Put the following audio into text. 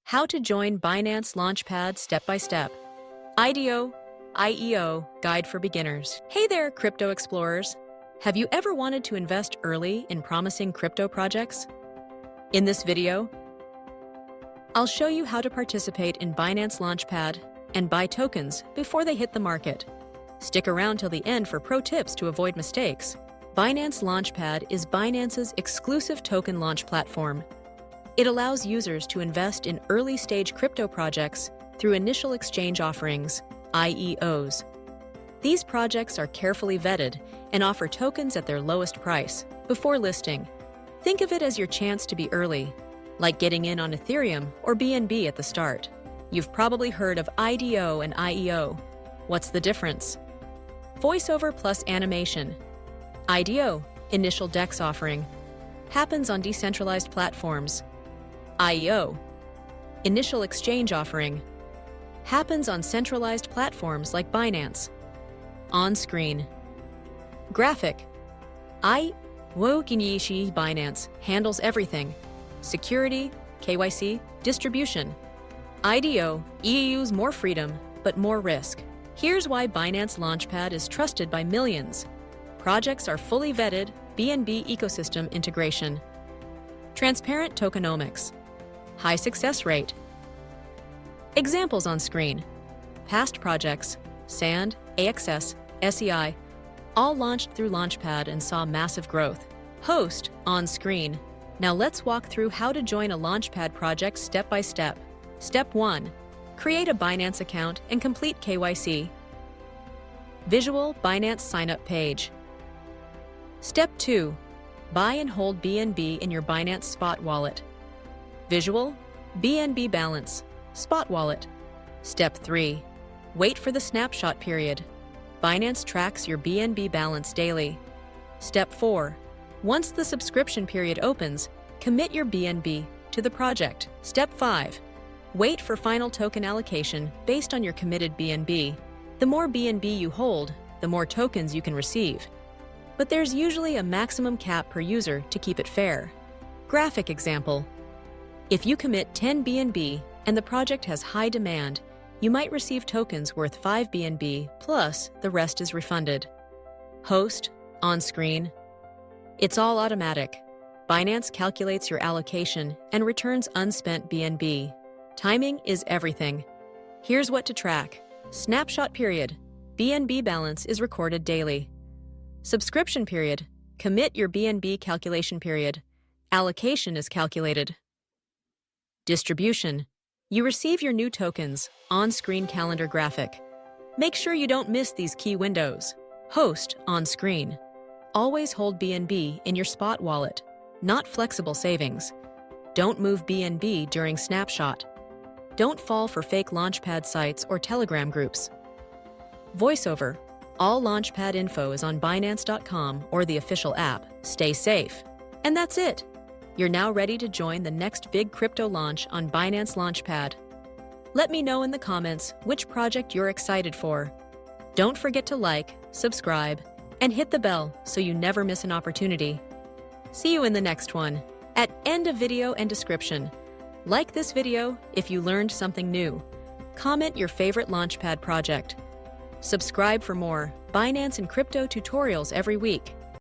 How to join Binance Launchpad step-by-step. IDO, IEO Guide for Beginners. Hey there, crypto explorers. Have you ever wanted to invest early in promising crypto projects? In this video, I'll show you how to participate in Binance Launchpad and buy tokens before they hit the market. Stick around till the end for pro tips to avoid mistakes. Binance Launchpad is Binance's exclusive token launch platform. It allows users to invest in early-stage crypto projects through initial exchange offerings, IEOs. These projects are carefully vetted and offer tokens at their lowest price before listing. Think of it as your chance to be early, like getting in on Ethereum or BNB at the start. You've probably heard of IDO and IEO. What's the difference? Voiceover plus animation. IDO, initial DEX offering, happens on decentralized platforms. IEO, initial exchange offering, happens on centralized platforms like Binance. On screen. Graphic. IDO Binance handles everything: security, KYC, distribution. IDOIEO's more freedom, but more risk. Here's why Binance Launchpad is trusted by millions. Projects are fully vetted, BNB ecosystem integration. Transparent tokenomics. High success rate. Examples on screen. Past projects, SAND, AXS, SEI, all launched through Launchpad and saw massive growth. Host on screen. Now let's walk through how to join a Launchpad project step by step. Step 1. Create a Binance account and complete KYC. Visual Binance sign-up page. Step 2. Buy and hold BNB in your Binance Spot wallet. Visual BNB balance, Spot wallet. Step 3. Wait for the snapshot period. Binance tracks your BNB balance daily. Step 4. Once the subscription period opens, commit your BNB to the project. Step 5. Wait for final token allocation based on your committed BNB. The more BNB you hold, the more tokens you can receive. But there's usually a maximum cap per user to keep it fair. Graphic example. If you commit 10 BNB and the project has high demand, you might receive tokens worth 5 BNB plus the rest is refunded. Host, on screen. It's all automatic. Binance calculates your allocation and returns unspent BNB. Timing is everything. Here's what to track. Snapshot period. BNB balance is recorded daily. Subscription period. Commit your BNB calculation period. Allocation is calculated. Distribution. You receive your new tokens, on-screen calendar graphic. Make sure you don't miss these key windows. Host, on screen. Always hold BNB in your Spot wallet, not flexible savings. Don't move BNB during snapshot. Don't fall for fake Launchpad sites or Telegram groups. Voiceover. All Launchpad info is on Binance.com or the official app. Stay safe. And that's it. You're now ready to join the next big crypto launch on Binance Launchpad. Let me know in the comments which project you're excited for. Don't forget to like, subscribe, and hit the bell so you never miss an opportunity. See you in the next one. At end of video and description. Like this video if you learned something new. Comment your favorite Launchpad project. Subscribe for more Binance and crypto tutorials every week.